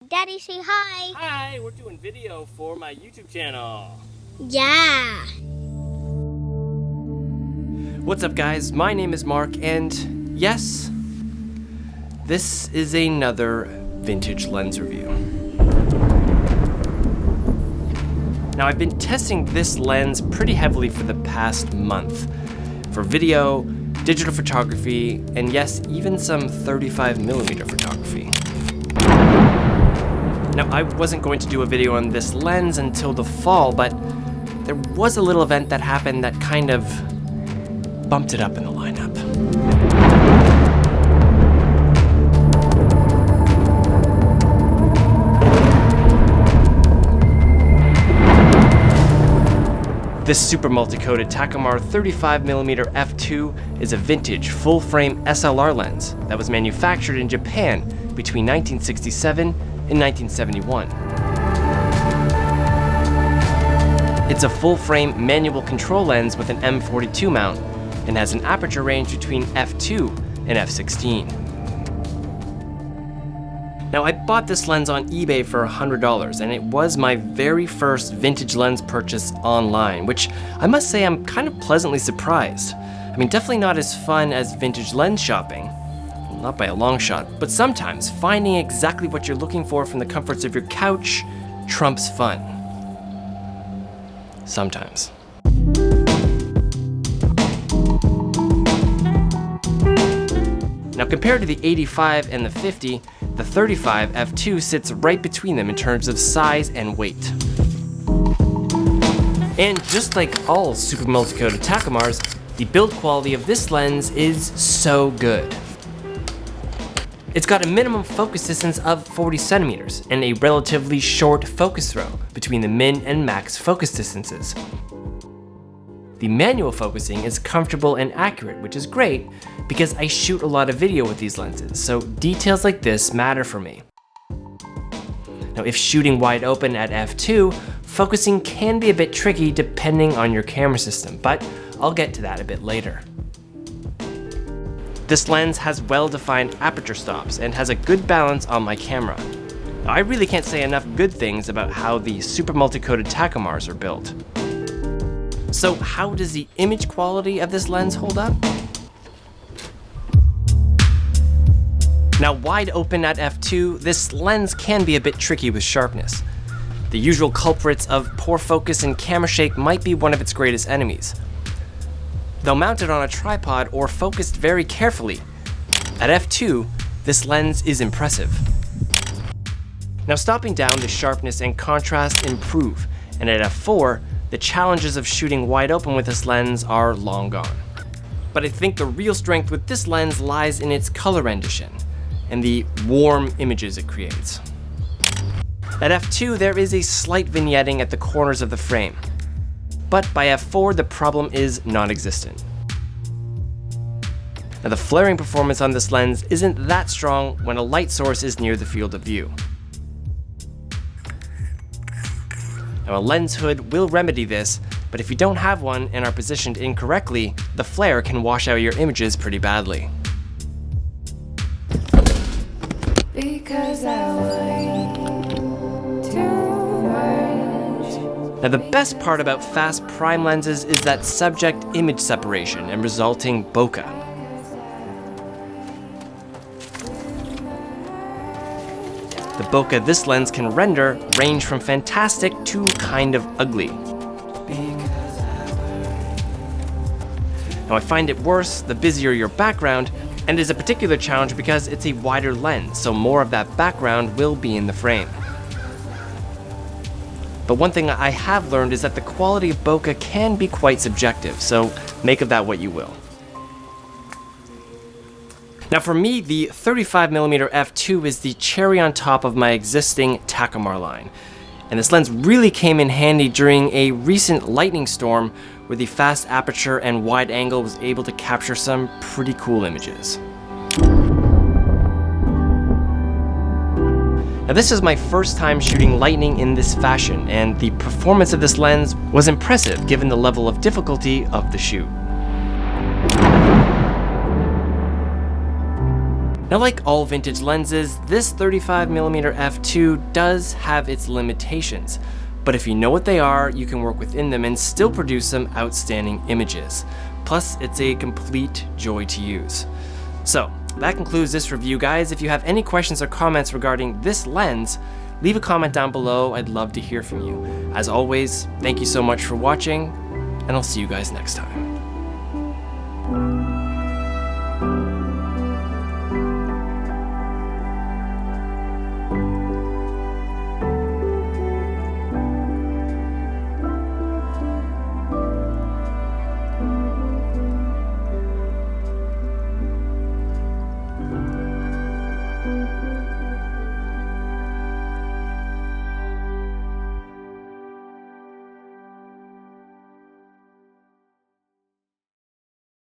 Daddy, say hi. Hi, we're doing video for my YouTube channel. Yeah. What's up, guys? My name is Mark, and yes, this is another vintage lens review. Now, I've been testing this lens pretty heavily for the past month for video, digital photography, and yes, even some 35mm photography. Now, I wasn't going to do a video on this lens until the fall, but there was a little event that happened that kind of bumped it up in the lineup. This super multi-coated Takumar 35mm f2 is a vintage full-frame SLR lens that was manufactured in Japan between 1967 and 1971. It's a full-frame manual control lens with an M42 mount and has an aperture range between f2 and f16. Now, I bought this lens on eBay for $100, and it was my very first vintage lens purchase online, which I must say I'm kind of pleasantly surprised. I mean, definitely not as fun as vintage lens shopping, not by a long shot, but sometimes finding exactly what you're looking for from the comforts of your couch trumps fun. Sometimes. Now, compared to the 85 and the 50, the 35 f2 sits right between them in terms of size and weight. And just like all super multi-coated Takumars, the build quality of this lens is so good. It's got a minimum focus distance of 40 centimeters and a relatively short focus throw between the min and max focus distances. The manual focusing is comfortable and accurate, which is great because I shoot a lot of video with these lenses, so details like this matter for me. Now, if shooting wide open at f2, focusing can be a bit tricky depending on your camera system, but I'll get to that a bit later. This lens has well-defined aperture stops and has a good balance on my camera. Now, I really can't say enough good things about how the super multi-coated Takumars are built. So how does the image quality of this lens hold up? Now, wide open at f2, this lens can be a bit tricky with sharpness. The usual culprits of poor focus and camera shake might be one of its greatest enemies. Though mounted on a tripod or focused very carefully, at f2, this lens is impressive. Now, stopping down, the sharpness and contrast improve, and at f4, the challenges of shooting wide open with this lens are long gone. But I think the real strength with this lens lies in its color rendition and the warm images it creates. At f2, there is a slight vignetting at the corners of the frame, but by f4, the problem is non-existent. Now, the flaring performance on this lens isn't that strong when a light source is near the field of view. Now, a lens hood will remedy this, but if you don't have one and are positioned incorrectly, the flare can wash out your images pretty badly. Because I worry too much. Now, the best part about fast prime lenses is that subject-image separation and resulting bokeh. The bokeh this lens can render range from fantastic to kind of ugly. Now, I find it worse the busier your background, and is a particular challenge because it's a wider lens, so more of that background will be in the frame. But one thing I have learned is that the quality of bokeh can be quite subjective, so make of that what you will. Now, for me, the 35mm f2 is the cherry on top of my existing Takumar line. And this lens really came in handy during a recent lightning storm where the fast aperture and wide angle was able to capture some pretty cool images. Now, this is my first time shooting lightning in this fashion, and the performance of this lens was impressive given the level of difficulty of the shoot. Now, like all vintage lenses, this 35mm f2 does have its limitations, but if you know what they are, you can work within them and still produce some outstanding images. Plus, it's a complete joy to use. So, that concludes this review, guys. If you have any questions or comments regarding this lens, leave a comment down below. I'd love to hear from you. As always, thank you so much for watching, and I'll see you guys next time.